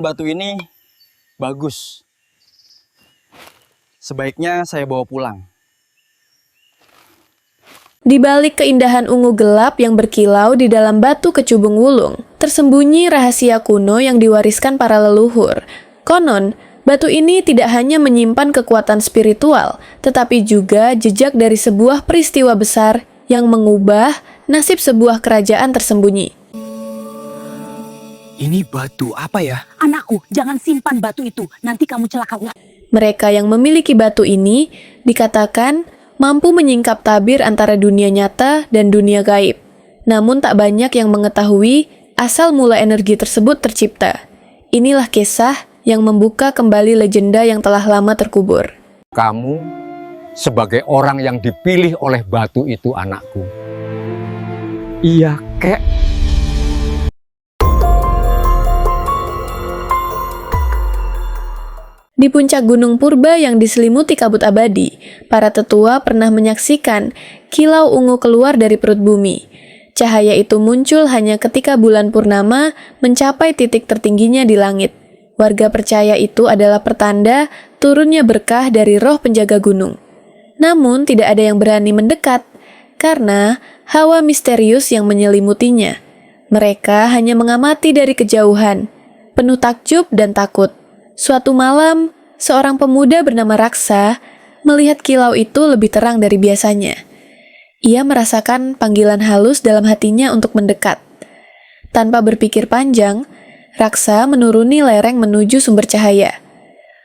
Batu ini bagus. Sebaiknya saya bawa pulang. Di balik keindahan ungu gelap yang berkilau di dalam batu kecubung wulung, tersembunyi rahasia kuno yang diwariskan para leluhur. Konon, batu ini tidak hanya menyimpan kekuatan spiritual, tetapi juga jejak dari sebuah peristiwa besar yang mengubah nasib sebuah kerajaan tersembunyi. Ini batu apa ya? Anakku, jangan simpan batu itu, nanti kamu celaka. Mereka yang memiliki batu ini dikatakan mampu menyingkap tabir antara dunia nyata dan dunia gaib. Namun tak banyak yang mengetahui asal mula energi tersebut tercipta. Inilah kisah yang membuka kembali legenda yang telah lama terkubur. Kamu sebagai orang yang dipilih oleh batu itu, anakku. Iya, kek. Di puncak Gunung Purba yang diselimuti kabut abadi, para tetua pernah menyaksikan kilau ungu keluar dari perut bumi. Cahaya itu muncul hanya ketika bulan purnama mencapai titik tertingginya di langit. Warga percaya itu adalah pertanda turunnya berkah dari roh penjaga gunung. Namun tidak ada yang berani mendekat, karena hawa misterius yang menyelimutinya. Mereka hanya mengamati dari kejauhan, penuh takjub dan takut. Suatu malam, seorang pemuda bernama Raksa melihat kilau itu lebih terang dari biasanya. Ia merasakan panggilan halus dalam hatinya untuk mendekat. Tanpa berpikir panjang, Raksa menuruni lereng menuju sumber cahaya.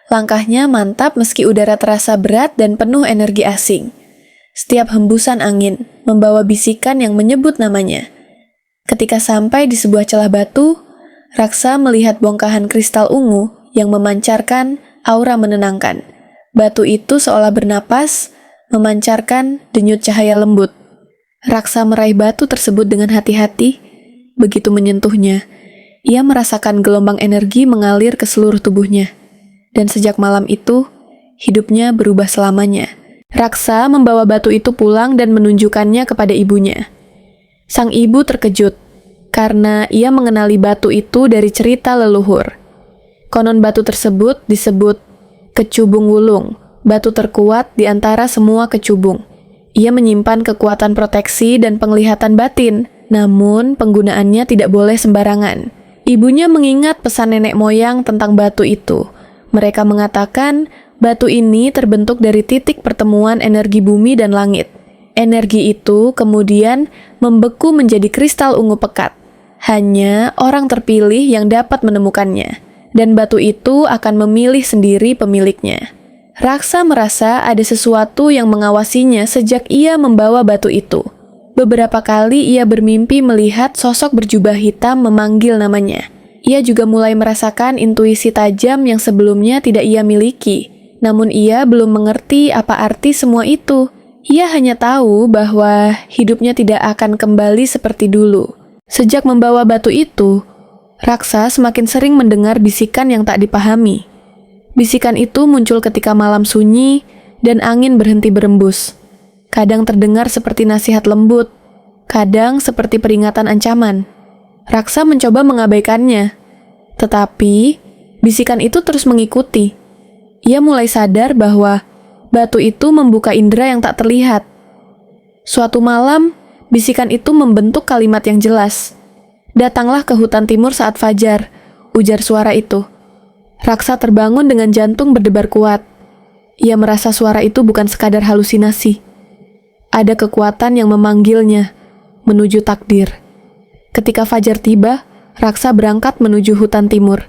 Langkahnya mantap meski udara terasa berat dan penuh energi asing. Setiap hembusan angin membawa bisikan yang menyebut namanya. Ketika sampai di sebuah celah batu, Raksa melihat bongkahan kristal ungu yang memancarkan aura menenangkan. Batu itu seolah bernapas, memancarkan denyut cahaya lembut. Raksa meraih batu tersebut dengan hati-hati. Begitu menyentuhnya, ia merasakan gelombang energi mengalir ke seluruh tubuhnya. Dan sejak malam itu, hidupnya berubah selamanya. Raksa membawa batu itu pulang dan menunjukkannya kepada ibunya. Sang ibu terkejut, karena ia mengenali batu itu dari cerita leluhur. Konon batu tersebut disebut kecubung wulung, batu terkuat di antara semua kecubung. Ia menyimpan kekuatan proteksi dan penglihatan batin, namun penggunaannya tidak boleh sembarangan. Ibunya mengingat pesan nenek moyang tentang batu itu. Mereka mengatakan batu ini terbentuk dari titik pertemuan energi bumi dan langit. Energi itu kemudian membeku menjadi kristal ungu pekat. Hanya orang terpilih yang dapat menemukannya. Dan batu itu akan memilih sendiri pemiliknya. Raksa merasa ada sesuatu yang mengawasinya sejak ia membawa batu itu. Beberapa kali ia bermimpi melihat sosok berjubah hitam memanggil namanya. Ia juga mulai merasakan intuisi tajam yang sebelumnya tidak ia miliki. Namun ia belum mengerti apa arti semua itu. Ia hanya tahu bahwa hidupnya tidak akan kembali seperti dulu. Sejak membawa batu itu, Raksa semakin sering mendengar bisikan yang tak dipahami. Bisikan itu muncul ketika malam sunyi dan angin berhenti berembus. Kadang terdengar seperti nasihat lembut, kadang seperti peringatan ancaman. Raksa mencoba mengabaikannya, tetapi bisikan itu terus mengikuti. Ia mulai sadar bahwa batu itu membuka indera yang tak terlihat. Suatu malam, bisikan itu membentuk kalimat yang jelas. "Datanglah ke hutan timur saat fajar," ujar suara itu. Raksa terbangun dengan jantung berdebar kuat. Ia merasa suara itu bukan sekadar halusinasi. Ada kekuatan yang memanggilnya menuju takdir. Ketika fajar tiba, Raksa berangkat menuju hutan timur.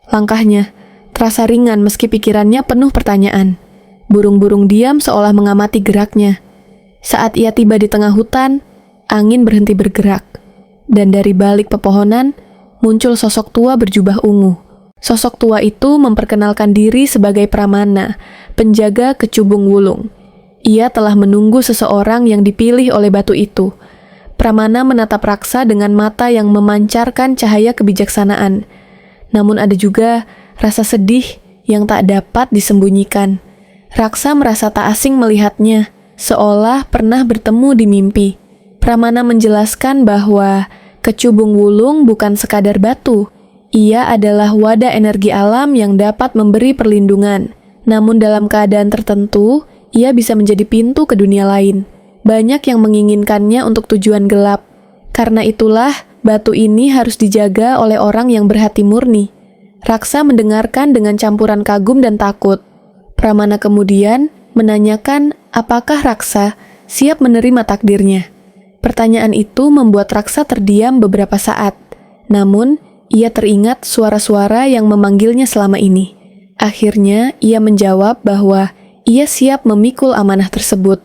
Langkahnya terasa ringan meski pikirannya penuh pertanyaan. Burung-burung diam seolah mengamati geraknya. Saat ia tiba di tengah hutan, angin berhenti bergerak. Dan dari balik pepohonan, muncul sosok tua berjubah ungu. Sosok tua itu memperkenalkan diri sebagai Pramana, penjaga kecubung wulung. Ia telah menunggu seseorang yang dipilih oleh batu itu. Pramana menatap Raksa dengan mata yang memancarkan cahaya kebijaksanaan. Namun ada juga rasa sedih yang tak dapat disembunyikan. Raksa merasa tak asing melihatnya, seolah pernah bertemu di mimpi. Pramana menjelaskan bahwa kecubung wulung bukan sekadar batu. Ia adalah wadah energi alam yang dapat memberi perlindungan. Namun dalam keadaan tertentu, ia bisa menjadi pintu ke dunia lain. Banyak yang menginginkannya untuk tujuan gelap. Karena itulah, batu ini harus dijaga oleh orang yang berhati murni. Raksa mendengarkan dengan campuran kagum dan takut. Pramana kemudian menanyakan apakah Raksa siap menerima takdirnya. Pertanyaan itu membuat Raksa terdiam beberapa saat. Namun, ia teringat suara-suara yang memanggilnya selama ini. Akhirnya, ia menjawab bahwa ia siap memikul amanah tersebut.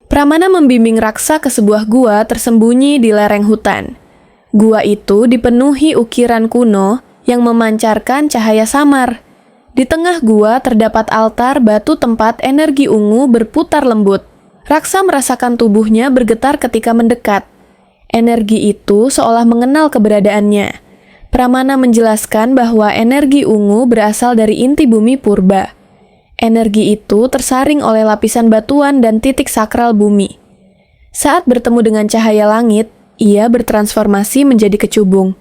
Pramana membimbing Raksa ke sebuah gua tersembunyi di lereng hutan. Gua itu dipenuhi ukiran kuno yang memancarkan cahaya samar. Di tengah gua terdapat altar batu tempat energi ungu berputar lembut. Raksa merasakan tubuhnya bergetar ketika mendekat. Energi itu seolah mengenal keberadaannya. Pramana menjelaskan bahwa energi ungu berasal dari inti bumi purba. Energi itu tersaring oleh lapisan batuan dan titik sakral bumi. Saat bertemu dengan cahaya langit, ia bertransformasi menjadi kecubung.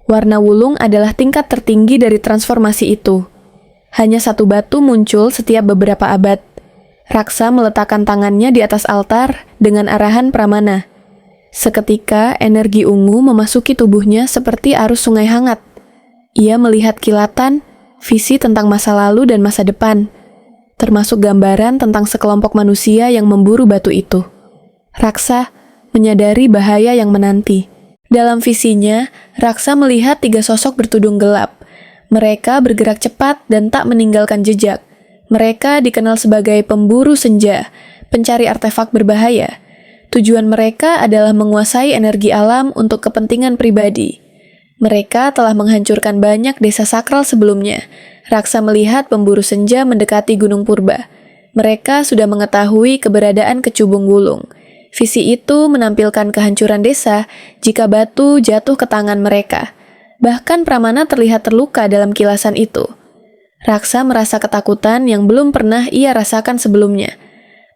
Warna wulung adalah tingkat tertinggi dari transformasi itu. Hanya satu batu muncul setiap beberapa abad. Raksa meletakkan tangannya di atas altar dengan arahan Pramana. Seketika, energi ungu memasuki tubuhnya seperti arus sungai hangat. Ia melihat kilatan, visi tentang masa lalu dan masa depan, termasuk gambaran tentang sekelompok manusia yang memburu batu itu. Raksa menyadari bahaya yang menanti. Dalam visinya, Raksa melihat 3 sosok bertudung gelap. Mereka bergerak cepat dan tak meninggalkan jejak. Mereka dikenal sebagai pemburu senja, pencari artefak berbahaya. Tujuan mereka adalah menguasai energi alam untuk kepentingan pribadi. Mereka telah menghancurkan banyak desa sakral sebelumnya. Raksa melihat pemburu senja mendekati Gunung Purba. Mereka sudah mengetahui keberadaan kecubung wulung. Visi itu menampilkan kehancuran desa jika batu jatuh ke tangan mereka. Bahkan Pramana terlihat terluka dalam kilasan itu. Raksa merasa ketakutan yang belum pernah ia rasakan sebelumnya.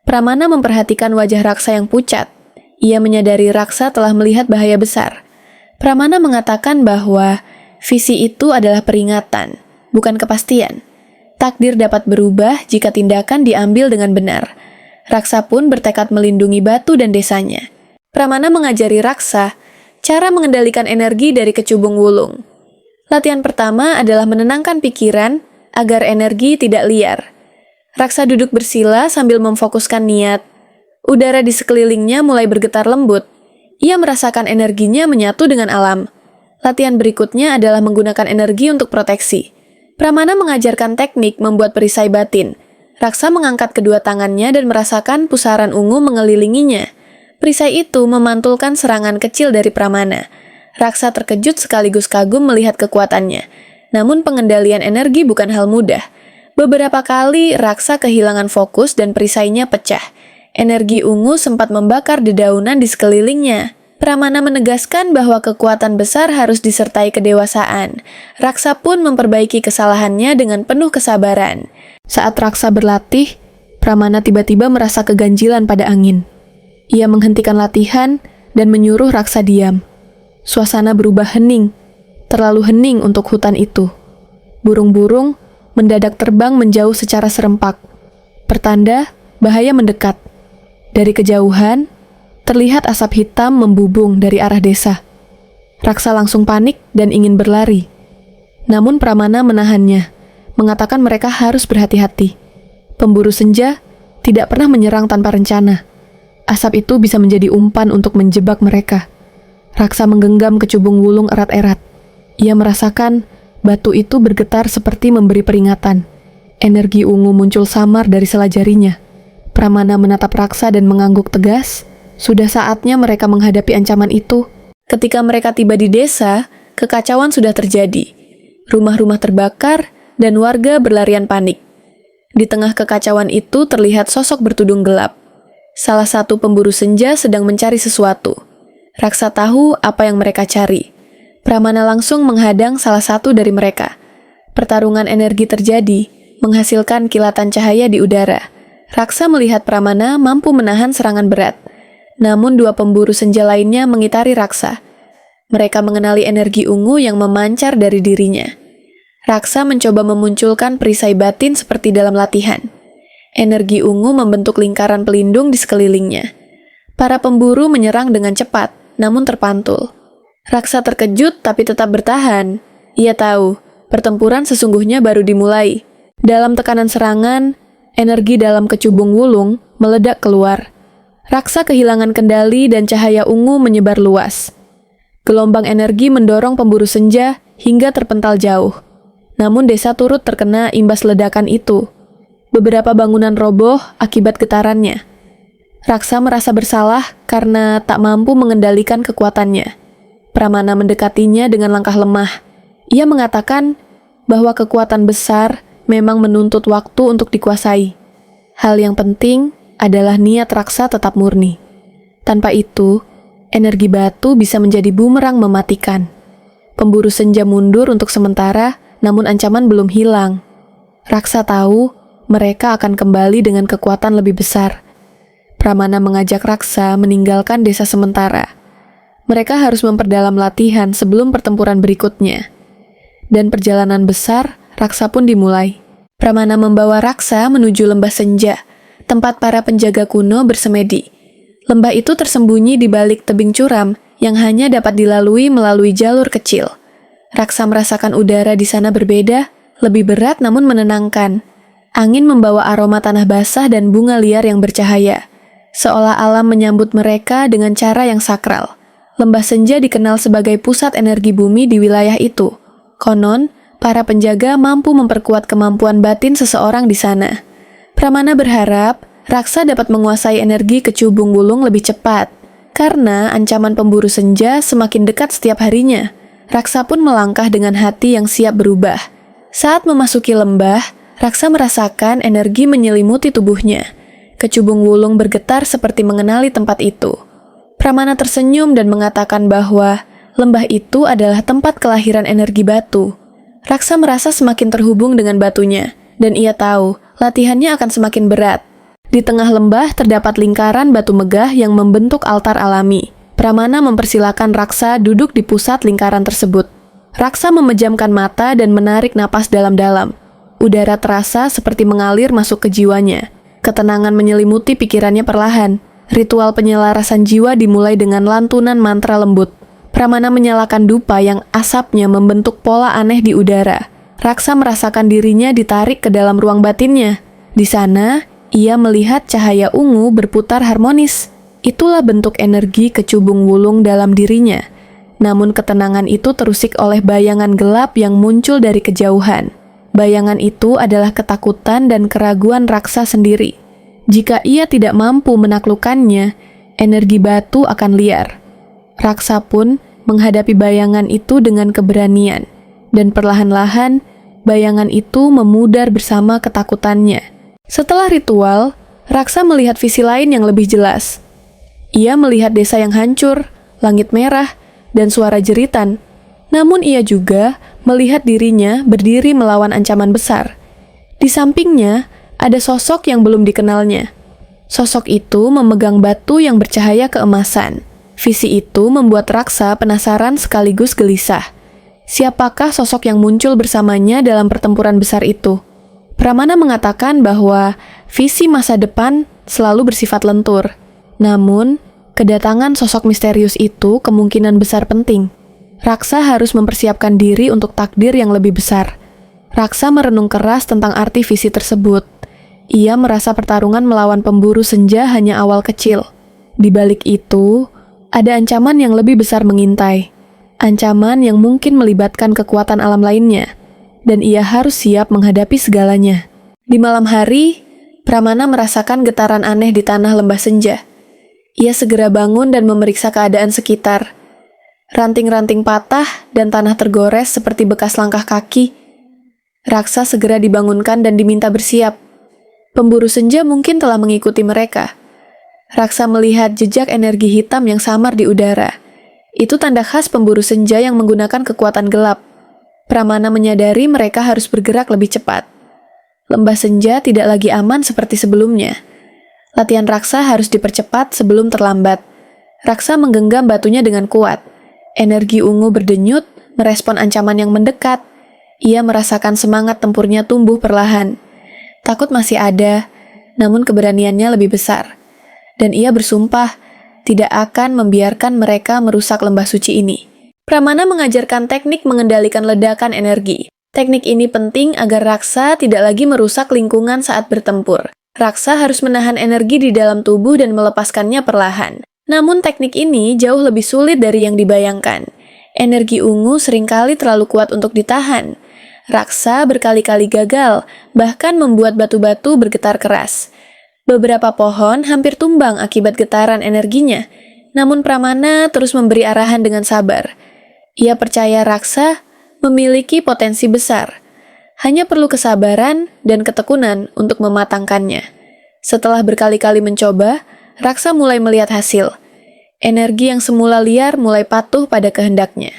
Pramana memperhatikan wajah Raksa yang pucat. Ia menyadari Raksa telah melihat bahaya besar. Pramana mengatakan bahwa visi itu adalah peringatan, bukan kepastian. Takdir dapat berubah jika tindakan diambil dengan benar. Raksa pun bertekad melindungi batu dan desanya. Pramana mengajari Raksa cara mengendalikan energi dari kecubung wulung. Latihan pertama adalah menenangkan pikiran agar energi tidak liar. Raksa duduk bersila sambil memfokuskan niat. Udara di sekelilingnya mulai bergetar lembut. Ia merasakan energinya menyatu dengan alam. Latihan berikutnya adalah menggunakan energi untuk proteksi. Pramana mengajarkan teknik membuat perisai batin. Raksa mengangkat kedua tangannya dan merasakan pusaran ungu mengelilinginya. Perisai itu memantulkan serangan kecil dari Pramana. Raksa terkejut sekaligus kagum melihat kekuatannya. Namun pengendalian energi bukan hal mudah. Beberapa kali Raksa kehilangan fokus dan perisainya pecah. Energi ungu sempat membakar dedaunan di sekelilingnya. Pramana menegaskan bahwa kekuatan besar harus disertai kedewasaan. Raksa pun memperbaiki kesalahannya dengan penuh kesabaran. Saat Raksa berlatih, Pramana tiba-tiba merasa keganjilan pada angin. Ia menghentikan latihan dan menyuruh Raksa diam. Suasana berubah hening, terlalu hening untuk hutan itu. Burung-burung mendadak terbang menjauh secara serempak. Pertanda bahaya mendekat. Dari kejauhan, terlihat asap hitam membubung dari arah desa. Raksa langsung panik dan ingin berlari. Namun Pramana menahannya, mengatakan mereka harus berhati-hati. Pemburu senja tidak pernah menyerang tanpa rencana. Asap itu bisa menjadi umpan untuk menjebak mereka. Raksa menggenggam kecubung wulung erat-erat. Ia merasakan batu itu bergetar seperti memberi peringatan. Energi ungu muncul samar dari sela jarinya. Pramana menatap Raksa dan mengangguk tegas. Sudah saatnya mereka menghadapi ancaman itu. Ketika mereka tiba di desa, kekacauan sudah terjadi. Rumah-rumah terbakar dan warga berlarian panik. Di tengah kekacauan itu terlihat sosok bertudung gelap. Salah satu pemburu senja sedang mencari sesuatu. Raksa tahu apa yang mereka cari. Pramana langsung menghadang salah satu dari mereka. Pertarungan energi terjadi, menghasilkan kilatan cahaya di udara. Raksa melihat Pramana mampu menahan serangan berat. Namun 2 pemburu senja lainnya mengitari Raksa. Mereka mengenali energi ungu yang memancar dari dirinya. Raksa mencoba memunculkan perisai batin seperti dalam latihan. Energi ungu membentuk lingkaran pelindung di sekelilingnya. Para pemburu menyerang dengan cepat, namun terpantul. Raksa terkejut tapi tetap bertahan. Ia tahu, pertempuran sesungguhnya baru dimulai. Dalam tekanan serangan, energi dalam kecubung wulung meledak keluar. Raksa kehilangan kendali dan cahaya ungu menyebar luas. Gelombang energi mendorong pemburu senja hingga terpental jauh. Namun desa turut terkena imbas ledakan itu. Beberapa bangunan roboh akibat getarannya. Raksa merasa bersalah karena tak mampu mengendalikan kekuatannya. Pramana mendekatinya dengan langkah lemah. Ia mengatakan bahwa kekuatan besar memang menuntut waktu untuk dikuasai. Hal yang penting adalah niat Raksa tetap murni. Tanpa itu, energi batu bisa menjadi bumerang mematikan. Pemburu senja mundur untuk sementara, namun ancaman belum hilang. Raksa tahu mereka akan kembali dengan kekuatan lebih besar. Pramana mengajak Raksa meninggalkan desa sementara. Mereka harus memperdalam latihan sebelum pertempuran berikutnya. Dan perjalanan besar Raksa pun dimulai. Pramana membawa Raksa menuju lembah senja, tempat para penjaga kuno bersemedi. Lembah itu tersembunyi di balik tebing curam yang hanya dapat dilalui melalui jalur kecil. Raksa merasakan udara di sana berbeda, lebih berat namun menenangkan. Angin membawa aroma tanah basah dan bunga liar yang bercahaya, seolah alam menyambut mereka dengan cara yang sakral. Lembah senja dikenal sebagai pusat energi bumi di wilayah itu. Konon, para penjaga mampu memperkuat kemampuan batin seseorang di sana. Pramana berharap Raksa dapat menguasai energi kecubung wulung lebih cepat. Karena ancaman pemburu senja semakin dekat setiap harinya, Raksa pun melangkah dengan hati yang siap berubah. Saat memasuki lembah, Raksa merasakan energi menyelimuti tubuhnya. Kecubung wulung bergetar seperti mengenali tempat itu. Pramana tersenyum dan mengatakan bahwa lembah itu adalah tempat kelahiran energi batu. Raksa merasa semakin terhubung dengan batunya, dan ia tahu latihannya akan semakin berat. Di tengah lembah terdapat lingkaran batu megah yang membentuk altar alami. Pramana mempersilakan Raksa duduk di pusat lingkaran tersebut. Raksa memejamkan mata dan menarik napas dalam-dalam. Udara terasa seperti mengalir masuk ke jiwanya. Ketenangan menyelimuti pikirannya perlahan. Ritual penyelarasan jiwa dimulai dengan lantunan mantra lembut. Pramana menyalakan dupa yang asapnya membentuk pola aneh di udara. Raksa merasakan dirinya ditarik ke dalam ruang batinnya. Di sana, ia melihat cahaya ungu berputar harmonis. Itulah bentuk energi kecubung wulung dalam dirinya. Namun ketenangan itu terusik oleh bayangan gelap yang muncul dari kejauhan. Bayangan itu adalah ketakutan dan keraguan Raksa sendiri. Jika ia tidak mampu menaklukkannya, energi batu akan liar. Raksa pun menghadapi bayangan itu dengan keberanian, dan perlahan-lahan bayangan itu memudar bersama ketakutannya. Setelah ritual, Raksa melihat visi lain yang lebih jelas. Ia melihat desa yang hancur, langit merah, dan suara jeritan. Namun ia juga melihat dirinya berdiri melawan ancaman besar. Di sampingnya, ada sosok yang belum dikenalnya. Sosok itu memegang batu yang bercahaya keemasan. Visi itu membuat Raksa penasaran sekaligus gelisah. Siapakah sosok yang muncul bersamanya dalam pertempuran besar itu? Pramana mengatakan bahwa visi masa depan selalu bersifat lentur. Namun, kedatangan sosok misterius itu kemungkinan besar penting. Raksa harus mempersiapkan diri untuk takdir yang lebih besar. Raksa merenung keras tentang arti visi tersebut. Ia merasa pertarungan melawan pemburu senja hanya awal kecil. Di balik itu, ada ancaman yang lebih besar mengintai. Ancaman yang mungkin melibatkan kekuatan alam lainnya. Dan ia harus siap menghadapi segalanya. Di malam hari, Pramana merasakan getaran aneh di tanah lembah senja. Ia segera bangun dan memeriksa keadaan sekitar. Ranting-ranting patah dan tanah tergores seperti bekas langkah kaki. Raksa segera dibangunkan dan diminta bersiap. Pemburu senja mungkin telah mengikuti mereka. Raksa melihat jejak energi hitam yang samar di udara. Itu tanda khas pemburu senja yang menggunakan kekuatan gelap. Pramana menyadari mereka harus bergerak lebih cepat. Lembah senja tidak lagi aman seperti sebelumnya. Latihan Raksa harus dipercepat sebelum terlambat. Raksa menggenggam batunya dengan kuat. Energi ungu berdenyut, merespon ancaman yang mendekat. Ia merasakan semangat tempurnya tumbuh perlahan. Takut masih ada, namun keberaniannya lebih besar. Dan ia bersumpah tidak akan membiarkan mereka merusak lembah suci ini. Pramana mengajarkan teknik mengendalikan ledakan energi. Teknik ini penting agar Raksa tidak lagi merusak lingkungan saat bertempur. Raksa harus menahan energi di dalam tubuh dan melepaskannya perlahan. Namun teknik ini jauh lebih sulit dari yang dibayangkan. Energi ungu seringkali terlalu kuat untuk ditahan. Raksa berkali-kali gagal, bahkan membuat batu-batu bergetar keras. Beberapa pohon hampir tumbang akibat getaran energinya, namun Pramana terus memberi arahan dengan sabar. Ia percaya Raksa memiliki potensi besar. Hanya perlu kesabaran dan ketekunan untuk mematangkannya. Setelah berkali-kali mencoba, Raksa mulai melihat hasil. Energi yang semula liar mulai patuh pada kehendaknya.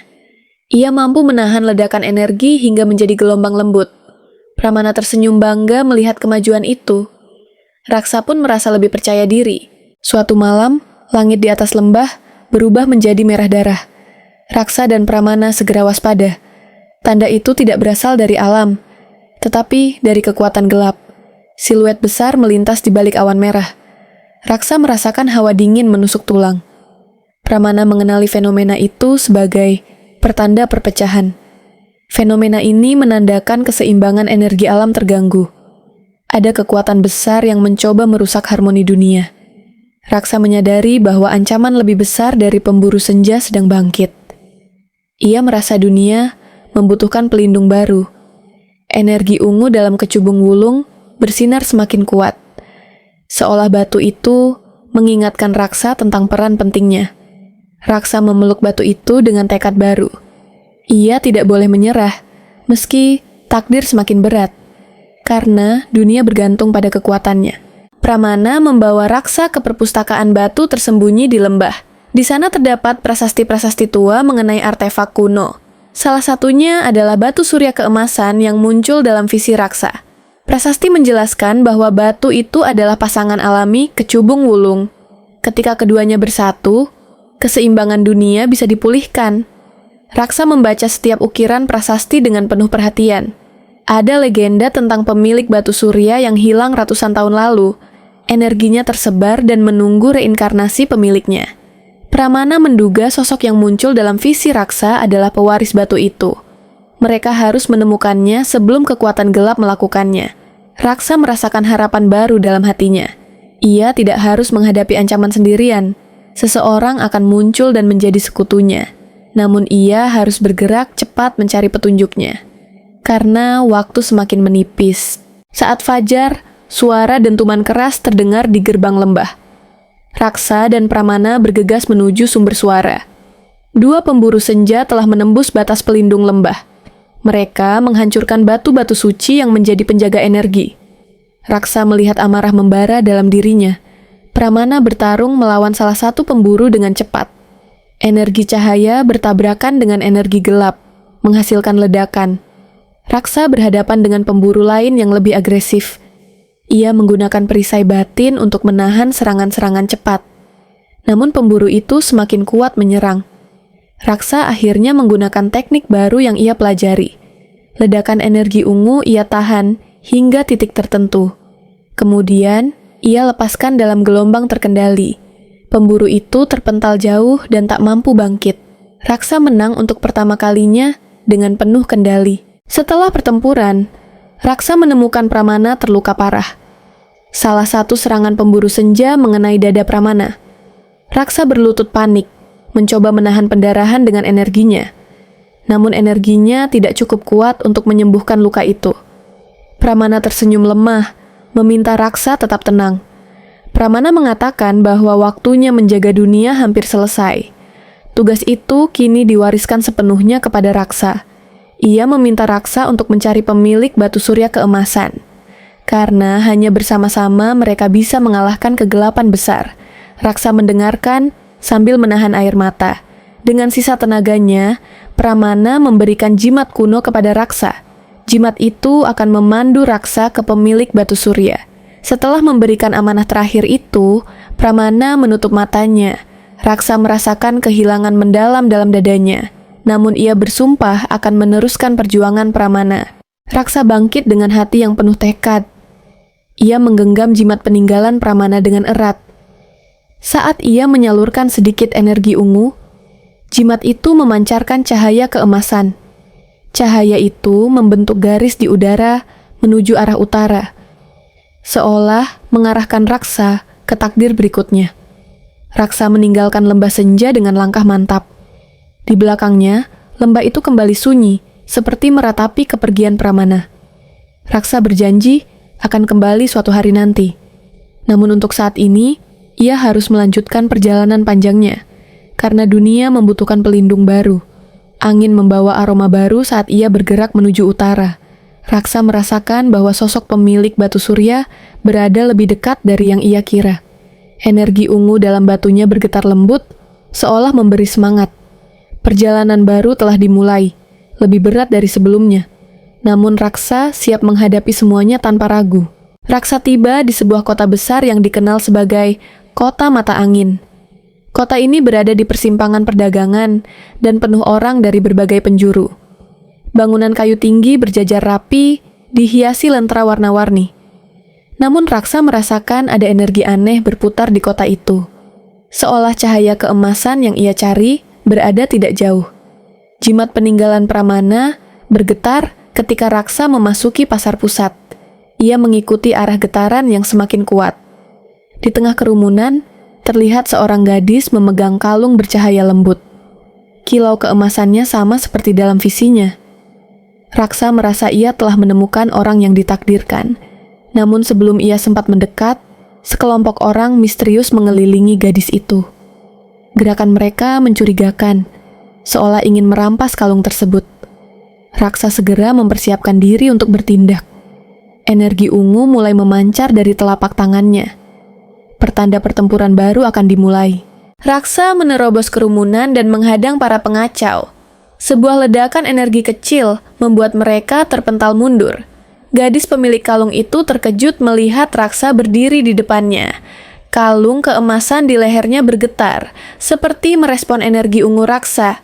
Ia mampu menahan ledakan energi hingga menjadi gelombang lembut. Pramana tersenyum bangga melihat kemajuan itu. Raksa pun merasa lebih percaya diri. Suatu malam, langit di atas lembah berubah menjadi merah darah. Raksa dan Pramana segera waspada. Tanda itu tidak berasal dari alam, tetapi dari kekuatan gelap. Siluet besar melintas di balik awan merah. Raksa merasakan hawa dingin menusuk tulang. Pramana mengenali fenomena itu sebagai pertanda perpecahan. Fenomena ini menandakan keseimbangan energi alam terganggu. Ada kekuatan besar yang mencoba merusak harmoni dunia. Raksa menyadari bahwa ancaman lebih besar dari pemburu senja sedang bangkit. Ia merasa dunia membutuhkan pelindung baru. Energi ungu dalam kecubung wulung bersinar semakin kuat. Seolah batu itu mengingatkan Raksa tentang peran pentingnya. Raksa memeluk batu itu dengan tekad baru. Ia tidak boleh menyerah, meski takdir semakin berat, karena dunia bergantung pada kekuatannya. Pramana membawa Raksa ke perpustakaan batu tersembunyi di lembah. Di sana terdapat prasasti-prasasti tua mengenai artefak kuno. Salah satunya adalah batu surya keemasan yang muncul dalam visi Raksa. Prasasti menjelaskan bahwa batu itu adalah pasangan alami kecubung wulung. Ketika keduanya bersatu, keseimbangan dunia bisa dipulihkan. Raksa membaca setiap ukiran prasasti dengan penuh perhatian. Ada legenda tentang pemilik batu surya yang hilang ratusan tahun lalu. Energinya tersebar dan menunggu reinkarnasi pemiliknya. Pramana menduga sosok yang muncul dalam visi Raksa adalah pewaris batu itu. Mereka harus menemukannya sebelum kekuatan gelap melakukannya. Raksa merasakan harapan baru dalam hatinya. Ia tidak harus menghadapi ancaman sendirian. Seseorang akan muncul dan menjadi sekutunya. Namun ia harus bergerak cepat mencari petunjuknya. Karena waktu semakin menipis. Saat fajar, suara dentuman keras terdengar di gerbang lembah. Raksa dan Pramana bergegas menuju sumber suara. Dua pemburu senja telah menembus batas pelindung lembah. Mereka menghancurkan batu-batu suci yang menjadi penjaga energi. Raksa melihat amarah membara dalam dirinya. Pramana bertarung melawan salah satu pemburu dengan cepat. Energi cahaya bertabrakan dengan energi gelap, menghasilkan ledakan. Raksa berhadapan dengan pemburu lain yang lebih agresif. Ia menggunakan perisai batin untuk menahan serangan-serangan cepat. Namun pemburu itu semakin kuat menyerang. Raksa akhirnya menggunakan teknik baru yang ia pelajari. Ledakan energi ungu ia tahan hingga titik tertentu. Kemudian, ia lepaskan dalam gelombang terkendali. Pemburu itu terpental jauh dan tak mampu bangkit. Raksa menang untuk pertama kalinya dengan penuh kendali. Setelah pertempuran, Raksa menemukan Pramana terluka parah. Salah satu serangan pemburu senja mengenai dada Pramana. Raksa berlutut panik, mencoba menahan pendarahan dengan energinya. Namun energinya tidak cukup kuat untuk menyembuhkan luka itu. Pramana tersenyum lemah, meminta Raksa tetap tenang. Pramana mengatakan bahwa waktunya menjaga dunia hampir selesai. Tugas itu kini diwariskan sepenuhnya kepada Raksa. Ia meminta Raksa untuk mencari pemilik batu surya keemasan. Karena hanya bersama-sama mereka bisa mengalahkan kegelapan besar. Raksa mendengarkan sambil menahan air mata. Dengan sisa tenaganya, Pramana memberikan jimat kuno kepada Raksa. Jimat itu akan memandu Raksa ke pemilik batu surya. Setelah memberikan amanah terakhir itu, Pramana menutup matanya. Raksa merasakan kehilangan mendalam dalam dadanya, namun ia bersumpah akan meneruskan perjuangan Pramana. Raksa bangkit dengan hati yang penuh tekad. Ia menggenggam jimat peninggalan Pramana dengan erat. Saat ia menyalurkan sedikit energi ungu, jimat itu memancarkan cahaya keemasan. Cahaya itu membentuk garis di udara menuju arah utara, seolah mengarahkan Raksa ke takdir berikutnya. Raksa meninggalkan lembah senja dengan langkah mantap. Di belakangnya, lembah itu kembali sunyi, seperti meratapi kepergian Pramana. Raksa berjanji akan kembali suatu hari nanti. Namun untuk saat ini, ia harus melanjutkan perjalanan panjangnya, karena dunia membutuhkan pelindung baru. Angin membawa aroma baru saat ia bergerak menuju utara. Raksa merasakan bahwa sosok pemilik batu surya berada lebih dekat dari yang ia kira. Energi ungu dalam batunya bergetar lembut, seolah memberi semangat. Perjalanan baru telah dimulai, lebih berat dari sebelumnya. Namun Raksa siap menghadapi semuanya tanpa ragu. Raksa tiba di sebuah kota besar yang dikenal sebagai Kota Mata Angin. Kota ini berada di persimpangan perdagangan dan penuh orang dari berbagai penjuru. Bangunan kayu tinggi berjajar rapi, dihiasi lentera warna-warni. Namun Raksa merasakan ada energi aneh berputar di kota itu. Seolah cahaya keemasan yang ia cari berada tidak jauh. Jimat peninggalan Pramana bergetar ketika Raksa memasuki pasar pusat. Ia mengikuti arah getaran yang semakin kuat. Di tengah kerumunan, terlihat seorang gadis memegang kalung bercahaya lembut. Kilau keemasannya sama seperti dalam visinya. Raksa merasa ia telah menemukan orang yang ditakdirkan. Namun sebelum ia sempat mendekat, sekelompok orang misterius mengelilingi gadis itu. Gerakan mereka mencurigakan, seolah ingin merampas kalung tersebut. Raksa segera mempersiapkan diri untuk bertindak. Energi ungu mulai memancar dari telapak tangannya. Pertanda pertempuran baru akan dimulai. Raksa menerobos kerumunan dan menghadang para pengacau. Sebuah ledakan energi kecil membuat mereka terpental mundur. Gadis pemilik kalung itu terkejut melihat Raksa berdiri di depannya. Kalung keemasan di lehernya bergetar, seperti merespon energi ungu Raksa.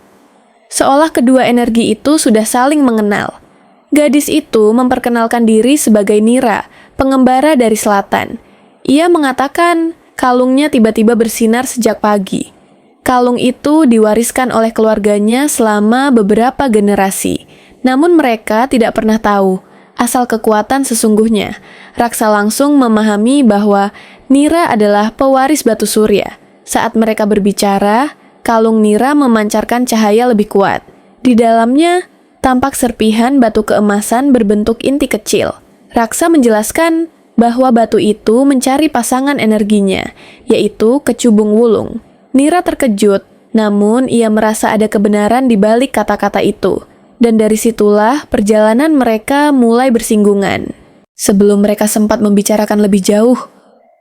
Seolah kedua energi itu sudah saling mengenal. Gadis itu memperkenalkan diri sebagai Nira, pengembara dari selatan. Ia mengatakan kalungnya tiba-tiba bersinar sejak pagi. Kalung itu diwariskan oleh keluarganya selama beberapa generasi. Namun mereka tidak pernah tahu asal kekuatan sesungguhnya. Raksa langsung memahami bahwa Nira adalah pewaris batu surya. Saat mereka berbicara, kalung Nira memancarkan cahaya lebih kuat. Di dalamnya tampak serpihan batu keemasan berbentuk inti kecil. Raksa menjelaskan bahwa batu itu mencari pasangan energinya, yaitu kecubung wulung. Nira terkejut, namun ia merasa ada kebenaran di balik kata-kata itu. Dan dari situlah perjalanan mereka mulai bersinggungan. Sebelum mereka sempat membicarakan lebih jauh,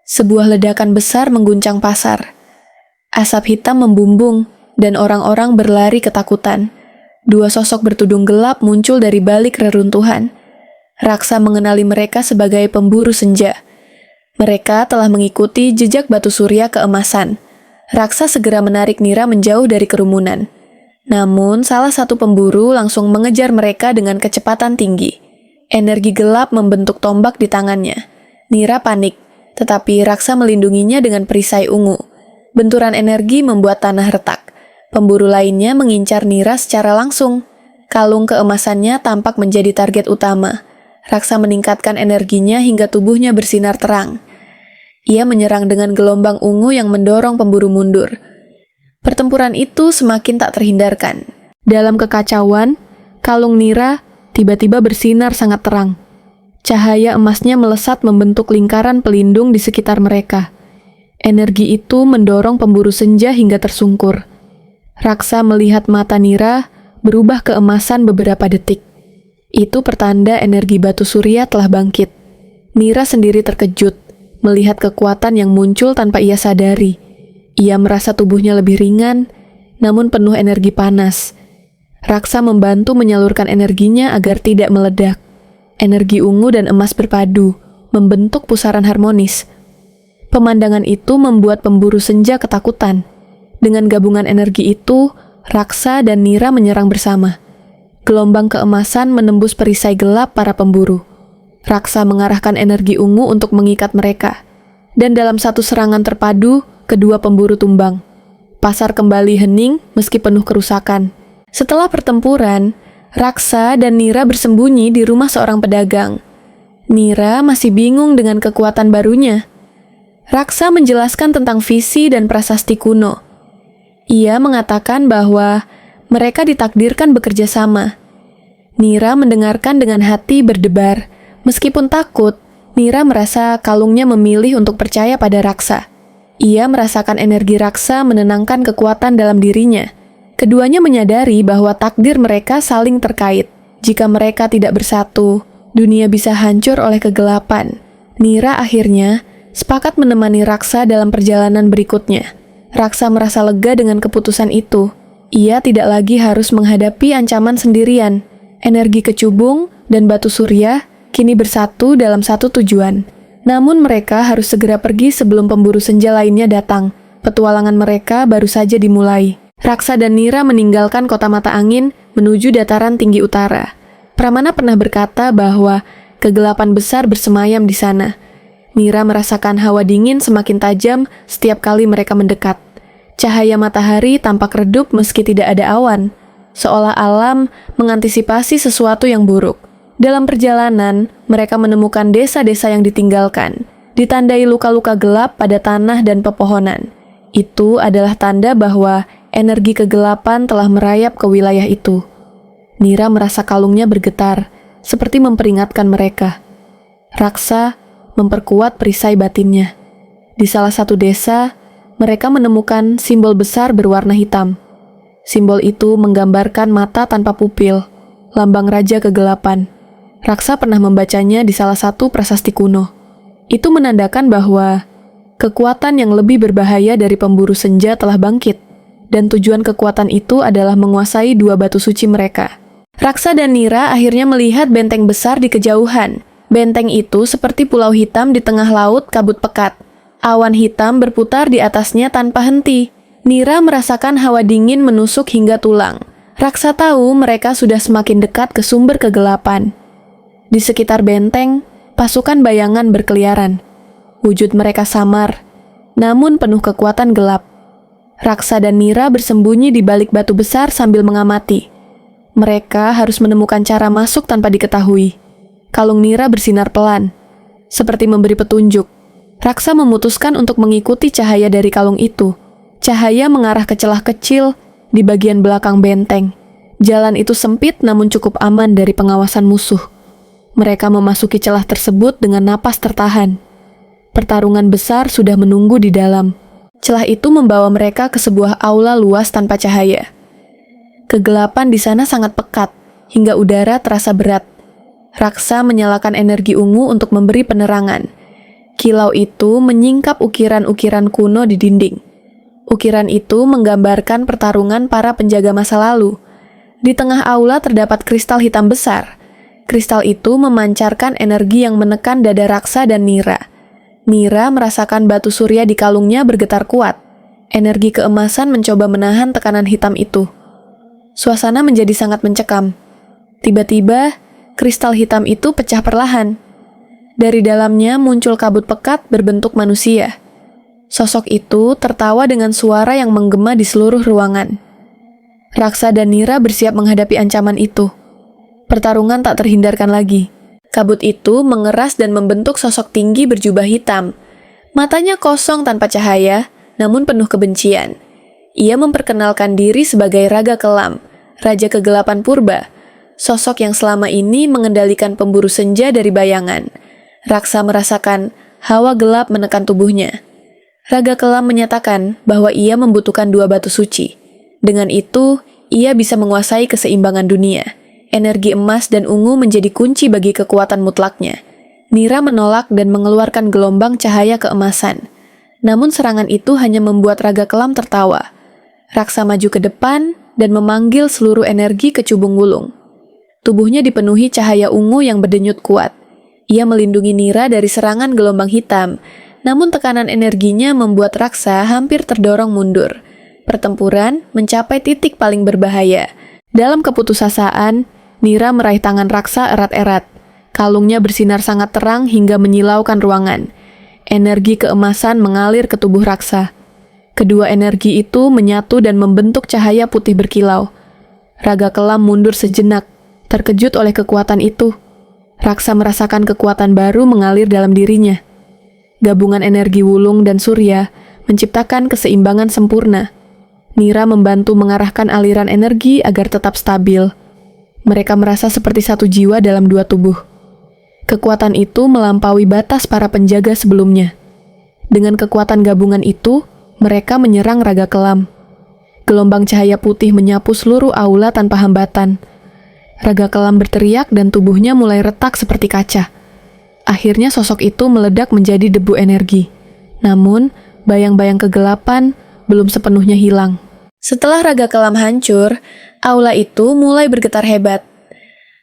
sebuah ledakan besar mengguncang pasar. Asap hitam membumbung, dan orang-orang berlari ketakutan. Dua sosok bertudung gelap muncul dari balik reruntuhan. Raksa mengenali mereka sebagai pemburu senja. Mereka telah mengikuti jejak batu surya keemasan. Raksa segera menarik Nira menjauh dari kerumunan. Namun, salah satu pemburu langsung mengejar mereka dengan kecepatan tinggi. Energi gelap membentuk tombak di tangannya. Nira panik, tetapi Raksa melindunginya dengan perisai ungu. Benturan energi membuat tanah retak. Pemburu lainnya mengincar Nira secara langsung. Kalung keemasannya tampak menjadi target utama. Raksa meningkatkan energinya hingga tubuhnya bersinar terang. Ia menyerang dengan gelombang ungu yang mendorong pemburu mundur. Pertempuran itu semakin tak terhindarkan. Dalam kekacauan, kalung Nira tiba-tiba bersinar sangat terang. Cahaya emasnya melesat membentuk lingkaran pelindung di sekitar mereka. Energi itu mendorong pemburu senja hingga tersungkur. Raksa melihat mata Nira berubah keemasan beberapa detik. Itu pertanda energi batu surya telah bangkit. Nira sendiri terkejut melihat kekuatan yang muncul tanpa ia sadari. Ia merasa tubuhnya lebih ringan, namun penuh energi panas. Raksa membantu menyalurkan energinya agar tidak meledak. Energi ungu dan emas berpadu, membentuk pusaran harmonis. Pemandangan itu membuat pemburu senja ketakutan. Dengan gabungan energi itu, Raksa dan Nira menyerang bersama. Gelombang keemasan menembus perisai gelap para pemburu. Raksa mengarahkan energi ungu untuk mengikat mereka. Dan dalam satu serangan terpadu, kedua pemburu tumbang. Pasar kembali hening meski penuh kerusakan. Setelah pertempuran, Raksa dan Nira bersembunyi di rumah seorang pedagang. Nira masih bingung dengan kekuatan barunya. Raksa menjelaskan tentang visi dan prasasti kuno. Ia mengatakan bahwa mereka ditakdirkan bekerja sama. Nira mendengarkan dengan hati berdebar. Meskipun takut, Nira merasa kalungnya memilih untuk percaya pada Raksa. Ia merasakan energi Raksa menenangkan kekuatan dalam dirinya. Keduanya menyadari bahwa takdir mereka saling terkait. Jika mereka tidak bersatu, dunia bisa hancur oleh kegelapan. Nira akhirnya sepakat menemani Raksa dalam perjalanan berikutnya. Raksa merasa lega dengan keputusan itu. Ia tidak lagi harus menghadapi ancaman sendirian. Energi kecubung dan batu surya kini bersatu dalam satu tujuan. Namun mereka harus segera pergi sebelum pemburu senja lainnya datang. Petualangan mereka baru saja dimulai. Raksa dan Nira meninggalkan kota mata angin menuju dataran tinggi utara. Pramana pernah berkata bahwa kegelapan besar bersemayam di sana. Nira merasakan hawa dingin semakin tajam setiap kali mereka mendekat. Cahaya matahari tampak redup meski tidak ada awan, seolah alam mengantisipasi sesuatu yang buruk. Dalam perjalanan, mereka menemukan desa-desa yang ditinggalkan, ditandai luka-luka gelap pada tanah dan pepohonan. Itu adalah tanda bahwa energi kegelapan telah merayap ke wilayah itu. Nira merasa kalungnya bergetar, seperti memperingatkan mereka. Raksa memperkuat perisai batinnya. Di salah satu desa, mereka menemukan simbol besar berwarna hitam. Simbol itu menggambarkan mata tanpa pupil, lambang raja kegelapan. Raksa pernah membacanya di salah satu prasasti kuno. Itu menandakan bahwa kekuatan yang lebih berbahaya dari pemburu senja telah bangkit, dan tujuan kekuatan itu adalah menguasai dua batu suci mereka. Raksa dan Nira akhirnya melihat benteng besar di kejauhan. Benteng itu seperti pulau hitam di tengah laut kabut pekat. Awan hitam berputar di atasnya tanpa henti. Nira merasakan hawa dingin menusuk hingga tulang. Raksa tahu mereka sudah semakin dekat ke sumber kegelapan. Di sekitar benteng, pasukan bayangan berkeliaran. Wujud mereka samar, namun penuh kekuatan gelap. Raksa dan Nira bersembunyi di balik batu besar sambil mengamati. Mereka harus menemukan cara masuk tanpa diketahui. Kalung Nira bersinar pelan, seperti memberi petunjuk. Raksa memutuskan untuk mengikuti cahaya dari kalung itu. Cahaya mengarah ke celah kecil di bagian belakang benteng. Jalan itu sempit namun cukup aman dari pengawasan musuh. Mereka memasuki celah tersebut dengan napas tertahan. Pertarungan besar sudah menunggu di dalam. Celah itu membawa mereka ke sebuah aula luas tanpa cahaya. Kegelapan di sana sangat pekat, hingga udara terasa berat. Raksa menyalakan energi ungu untuk memberi penerangan. Kilau itu menyingkap ukiran-ukiran kuno di dinding. Ukiran itu menggambarkan pertarungan para penjaga masa lalu. Di tengah aula terdapat kristal hitam besar. Kristal itu memancarkan energi yang menekan dada Raksa dan Nira. Nira merasakan batu surya di kalungnya bergetar kuat. Energi keemasan mencoba menahan tekanan hitam itu. Suasana menjadi sangat mencekam. Tiba-tiba, kristal hitam itu pecah perlahan. Dari dalamnya muncul kabut pekat berbentuk manusia. Sosok itu tertawa dengan suara yang menggema di seluruh ruangan. Raksa dan Nira bersiap menghadapi ancaman itu. Pertarungan tak terhindarkan lagi. Kabut itu mengeras dan membentuk sosok tinggi berjubah hitam. Matanya kosong tanpa cahaya, namun penuh kebencian. Ia memperkenalkan diri sebagai Raga Kelam, Raja Kegelapan Purba, sosok yang selama ini mengendalikan pemburu senja dari bayangan. Raksa merasakan hawa gelap menekan tubuhnya. Raga Kelam menyatakan bahwa ia membutuhkan dua batu suci. Dengan itu, ia bisa menguasai keseimbangan dunia. Energi emas dan ungu menjadi kunci bagi kekuatan mutlaknya. Nira menolak dan mengeluarkan gelombang cahaya keemasan. Namun serangan itu hanya membuat Raga Kelam tertawa. Raksa maju ke depan dan memanggil seluruh energi ke cubung wulung. Tubuhnya dipenuhi cahaya ungu yang berdenyut kuat. Ia melindungi Nira dari serangan gelombang hitam, namun tekanan energinya membuat Raksa hampir terdorong mundur. Pertempuran mencapai titik paling berbahaya. Dalam keputusasaan, Nira meraih tangan Raksa erat-erat. Kalungnya bersinar sangat terang hingga menyilaukan ruangan. Energi keemasan mengalir ke tubuh Raksa. Kedua energi itu menyatu dan membentuk cahaya putih berkilau. Raga Kelam mundur sejenak, terkejut oleh kekuatan itu. Raksa merasakan kekuatan baru mengalir dalam dirinya. Gabungan energi Wulung dan Surya menciptakan keseimbangan sempurna. Nira membantu mengarahkan aliran energi agar tetap stabil. Mereka merasa seperti satu jiwa dalam dua tubuh. Kekuatan itu melampaui batas para penjaga sebelumnya. Dengan kekuatan gabungan itu, mereka menyerang Raga Kelam. Gelombang cahaya putih menyapu seluruh aula tanpa hambatan. Raga Kelam berteriak dan tubuhnya mulai retak seperti kaca. Akhirnya sosok itu meledak menjadi debu energi. Namun, bayang-bayang kegelapan belum sepenuhnya hilang. Setelah Raga Kelam hancur, aula itu mulai bergetar hebat.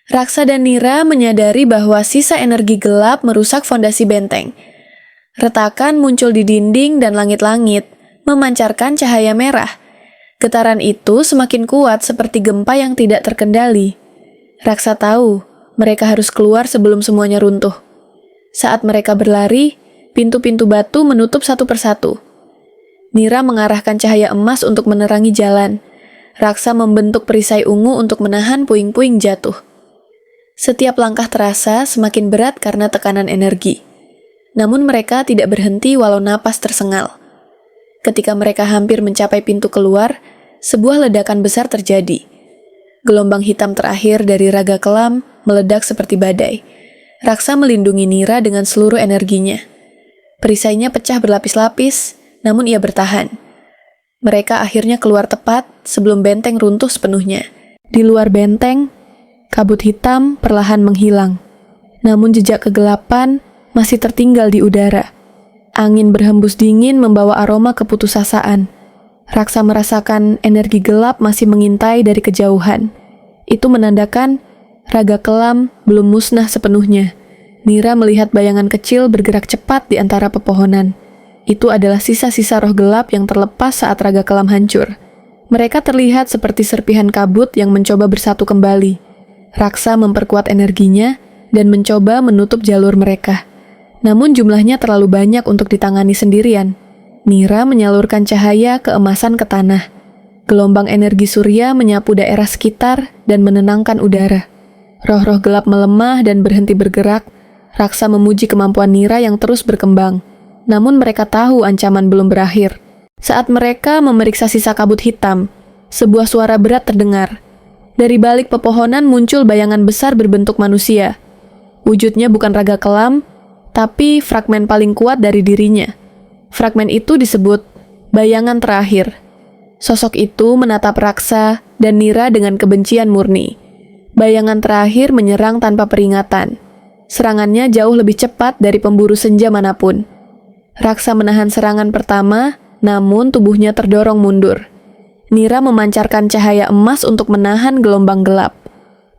Raksa dan Nira menyadari bahwa sisa energi gelap merusak fondasi benteng. Retakan muncul di dinding dan langit-langit, memancarkan cahaya merah. Getaran itu semakin kuat seperti gempa yang tidak terkendali. Raksa tahu mereka harus keluar sebelum semuanya runtuh. Saat mereka berlari, pintu-pintu batu menutup satu persatu. Nira mengarahkan cahaya emas untuk menerangi jalan. Raksa membentuk perisai ungu untuk menahan puing-puing jatuh. Setiap langkah terasa semakin berat karena tekanan energi. Namun mereka tidak berhenti walau napas tersengal. Ketika mereka hampir mencapai pintu keluar, sebuah ledakan besar terjadi. Gelombang hitam terakhir dari Raga Kelam meledak seperti badai. Raksa melindungi Nira dengan seluruh energinya. Perisainya pecah berlapis-lapis, namun ia bertahan. Mereka akhirnya keluar tepat sebelum benteng runtuh sepenuhnya. Di luar benteng, kabut hitam perlahan menghilang. Namun jejak kegelapan masih tertinggal di udara. Angin berhembus dingin membawa aroma keputusasaan. Raksa merasakan energi gelap masih mengintai dari kejauhan. Itu menandakan Raga Kelam belum musnah sepenuhnya. Nira melihat bayangan kecil bergerak cepat di antara pepohonan. Itu adalah sisa-sisa roh gelap yang terlepas saat Raga Kelam hancur. Mereka terlihat seperti serpihan kabut yang mencoba bersatu kembali. Raksa memperkuat energinya dan mencoba menutup jalur mereka. Namun jumlahnya terlalu banyak untuk ditangani sendirian. Nira menyalurkan cahaya keemasan ke tanah. Gelombang energi surya menyapu daerah sekitar dan menenangkan udara. Roh-roh gelap melemah dan berhenti bergerak. Raksa memuji kemampuan Nira yang terus berkembang. Namun mereka tahu ancaman belum berakhir. Saat mereka memeriksa sisa kabut hitam, sebuah suara berat terdengar. Dari balik pepohonan muncul bayangan besar berbentuk manusia. Wujudnya bukan Raga Kelam, tapi fragmen paling kuat dari dirinya. Fragmen itu disebut bayangan terakhir. Sosok itu menatap Raksa dan Nira dengan kebencian murni. Bayangan terakhir menyerang tanpa peringatan. Serangannya jauh lebih cepat dari pemburu senja manapun. Raksa menahan serangan pertama, namun tubuhnya terdorong mundur. Nira memancarkan cahaya emas untuk menahan gelombang gelap.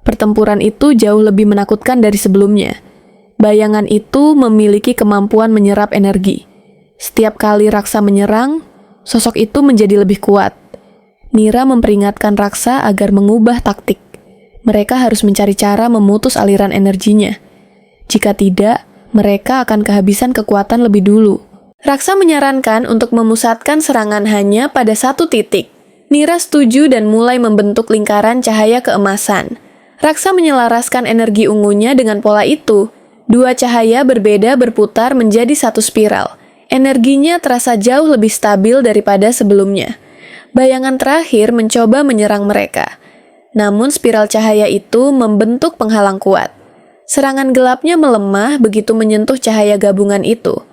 Pertempuran itu jauh lebih menakutkan dari sebelumnya. Bayangan itu memiliki kemampuan menyerap energi. Setiap kali Raksa menyerang, sosok itu menjadi lebih kuat. Nira memperingatkan Raksa agar mengubah taktik. Mereka harus mencari cara memutus aliran energinya. Jika tidak, mereka akan kehabisan kekuatan lebih dulu. Raksa menyarankan untuk memusatkan serangan hanya pada satu titik. Nira setuju dan mulai membentuk lingkaran cahaya keemasan. Raksa menyelaraskan energi ungunya dengan pola itu. Dua cahaya berbeda berputar menjadi satu spiral. Energinya terasa jauh lebih stabil daripada sebelumnya. Bayangan terakhir mencoba menyerang mereka. Namun spiral cahaya itu membentuk penghalang kuat. Serangan gelapnya melemah begitu menyentuh cahaya gabungan itu.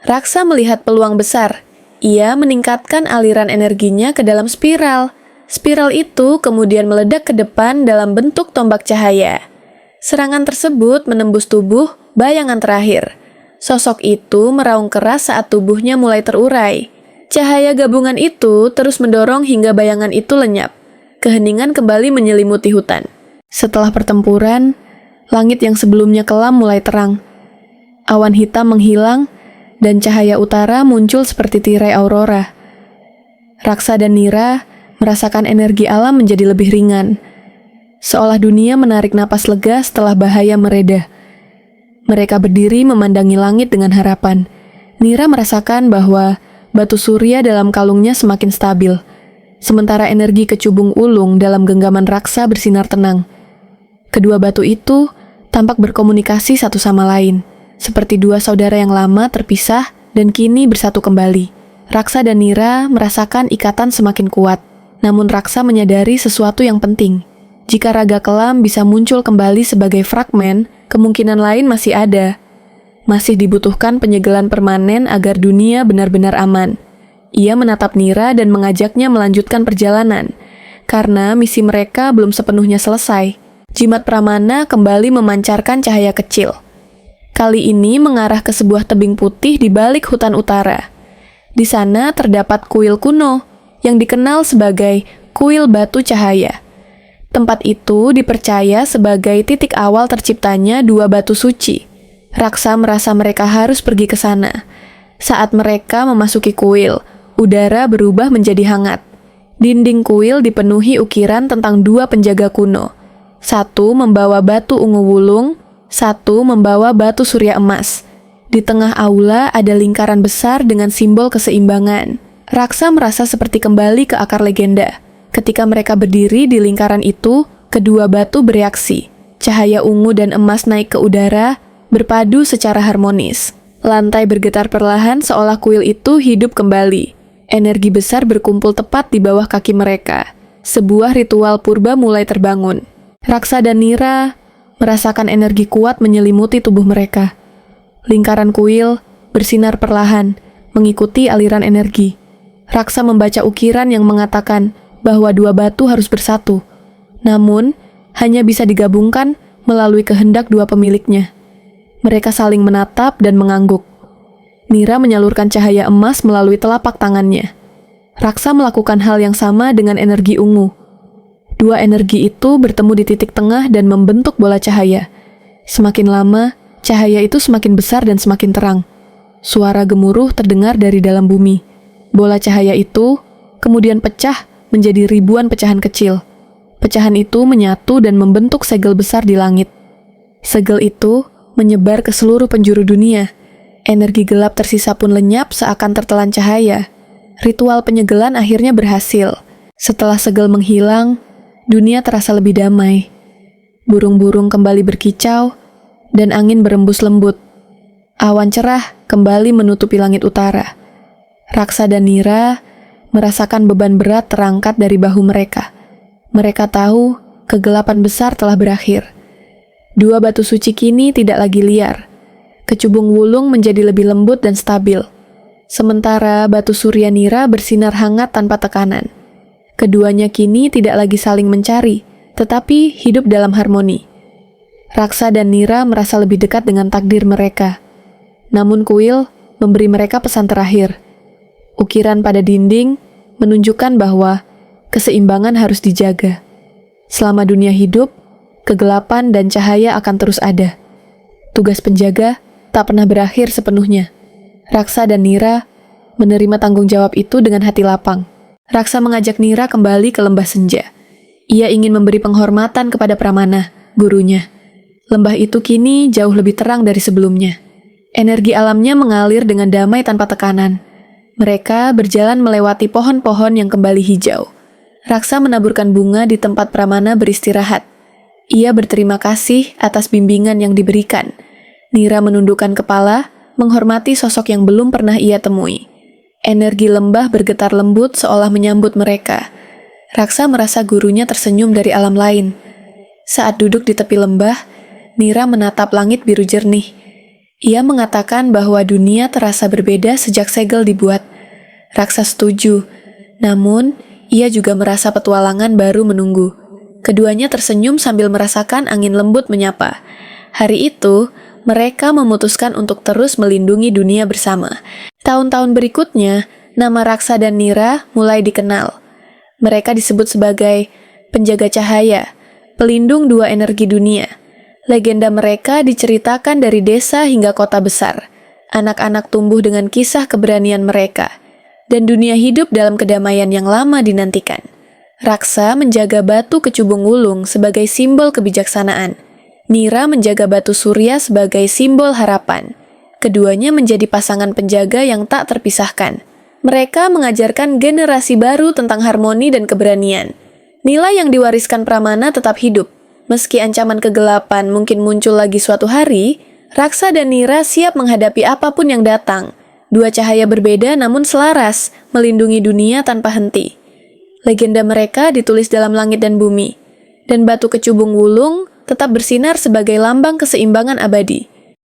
Raksa melihat peluang besar. Ia meningkatkan aliran energinya ke dalam spiral. Spiral itu kemudian meledak ke depan dalam bentuk tombak cahaya. Serangan tersebut menembus tubuh bayangan terakhir. Sosok itu meraung keras saat tubuhnya mulai terurai. Cahaya gabungan itu terus mendorong hingga bayangan itu lenyap. Keheningan kembali menyelimuti hutan. Setelah pertempuran, langit yang sebelumnya kelam mulai terang. Awan hitam menghilang dan cahaya utara muncul seperti tirai aurora. Raksa dan Nira merasakan energi alam menjadi lebih ringan. Seolah dunia menarik napas lega setelah bahaya mereda. Mereka berdiri memandangi langit dengan harapan. Nira merasakan bahwa batu surya dalam kalungnya semakin stabil, sementara energi kecubung ulung dalam genggaman raksa bersinar tenang. Kedua batu itu tampak berkomunikasi satu sama lain, seperti dua saudara yang lama terpisah dan kini bersatu kembali. Raksa dan Nira merasakan ikatan semakin kuat, namun Raksa menyadari sesuatu yang penting. Jika raga kelam bisa muncul kembali sebagai fragmen, kemungkinan lain masih ada. Masih dibutuhkan penyegelan permanen agar dunia benar-benar aman. Ia menatap Nira dan mengajaknya melanjutkan perjalanan, karena misi mereka belum sepenuhnya selesai. Jimat Pramana kembali memancarkan cahaya kecil. Kali ini mengarah ke sebuah tebing putih di balik hutan utara. Di sana terdapat kuil kuno yang dikenal sebagai Kuil Batu Cahaya. Tempat itu dipercaya sebagai titik awal terciptanya dua batu suci. Raksa merasa mereka harus pergi ke sana. Saat mereka memasuki kuil, udara berubah menjadi hangat. Dinding kuil dipenuhi ukiran tentang dua penjaga kuno. Satu membawa batu ungu wulung, satu membawa batu surya emas. Di tengah aula ada lingkaran besar dengan simbol keseimbangan. Raksa merasa seperti kembali ke akar legenda. Ketika mereka berdiri di lingkaran itu, kedua batu bereaksi. Cahaya ungu dan emas naik ke udara, berpadu secara harmonis. Lantai bergetar perlahan seolah kuil itu hidup kembali. Energi besar berkumpul tepat di bawah kaki mereka. Sebuah ritual purba mulai terbangun. Raksa dan Nira merasakan energi kuat menyelimuti tubuh mereka. Lingkaran kuil bersinar perlahan, mengikuti aliran energi. Raksa membaca ukiran yang mengatakan bahwa dua batu harus bersatu, namun hanya bisa digabungkan melalui kehendak dua pemiliknya. Mereka saling menatap dan mengangguk. Nira menyalurkan cahaya emas melalui telapak tangannya. Raksa melakukan hal yang sama dengan energi ungu. Dua energi itu bertemu di titik tengah dan membentuk bola cahaya. Semakin lama, cahaya itu semakin besar dan semakin terang. Suara gemuruh terdengar dari dalam bumi. Bola cahaya itu kemudian pecah menjadi ribuan pecahan kecil. Pecahan itu menyatu dan membentuk segel besar di langit. Segel itu menyebar ke seluruh penjuru dunia. Energi gelap tersisa pun lenyap seakan tertelan cahaya. Ritual penyegelan akhirnya berhasil. Setelah segel menghilang, dunia terasa lebih damai. Burung-burung kembali berkicau, dan angin berembus lembut. Awan cerah kembali menutupi langit utara. Raksa dan Nira merasakan beban berat terangkat dari bahu mereka. Mereka tahu kegelapan besar telah berakhir. Dua batu suci kini tidak lagi liar. Kecubung wulung menjadi lebih lembut dan stabil. Sementara batu surya Nira bersinar hangat tanpa tekanan. Keduanya kini tidak lagi saling mencari, tetapi hidup dalam harmoni. Raksa dan Nira merasa lebih dekat dengan takdir mereka. Namun kuil memberi mereka pesan terakhir. Ukiran pada dinding menunjukkan bahwa keseimbangan harus dijaga. Selama dunia hidup, kegelapan dan cahaya akan terus ada. Tugas penjaga tak pernah berakhir sepenuhnya. Raksa dan Nira menerima tanggung jawab itu dengan hati lapang. Raksa mengajak Nira kembali ke lembah senja. Ia ingin memberi penghormatan kepada Pramana, gurunya. Lembah itu kini jauh lebih terang dari sebelumnya. Energi alamnya mengalir dengan damai tanpa tekanan. Mereka berjalan melewati pohon-pohon yang kembali hijau. Raksa menaburkan bunga di tempat Pramana beristirahat. Ia berterima kasih atas bimbingan yang diberikan. Nira menundukkan kepala, menghormati sosok yang belum pernah ia temui. Energi lembah bergetar lembut seolah menyambut mereka. Raksa merasa gurunya tersenyum dari alam lain. Saat duduk di tepi lembah, Nira menatap langit biru jernih. Ia mengatakan bahwa dunia terasa berbeda sejak segel dibuat. Raksa setuju, namun ia juga merasa petualangan baru menunggu. Keduanya tersenyum sambil merasakan angin lembut menyapa. Hari itu, mereka memutuskan untuk terus melindungi dunia bersama. Tahun-tahun berikutnya, nama Raksa dan Nira mulai dikenal. Mereka disebut sebagai penjaga cahaya, pelindung dua energi dunia. Legenda mereka diceritakan dari desa hingga kota besar. Anak-anak tumbuh dengan kisah keberanian mereka. dan dunia hidup dalam kedamaian yang lama dinantikan. Raksa menjaga batu kecubung wulung sebagai simbol kebijaksanaan. Nira menjaga batu surya sebagai simbol harapan. Keduanya menjadi pasangan penjaga yang tak terpisahkan. Mereka mengajarkan generasi baru tentang harmoni dan keberanian. Nilai yang diwariskan Pramana tetap hidup. Meski ancaman kegelapan mungkin muncul lagi suatu hari, Raksa dan Nira siap menghadapi apapun yang datang. Dua cahaya berbeda namun selaras, melindungi dunia tanpa henti. Legenda mereka ditulis dalam langit dan bumi, dan batu kecubung wulung tetap bersinar sebagai lambang keseimbangan abadi.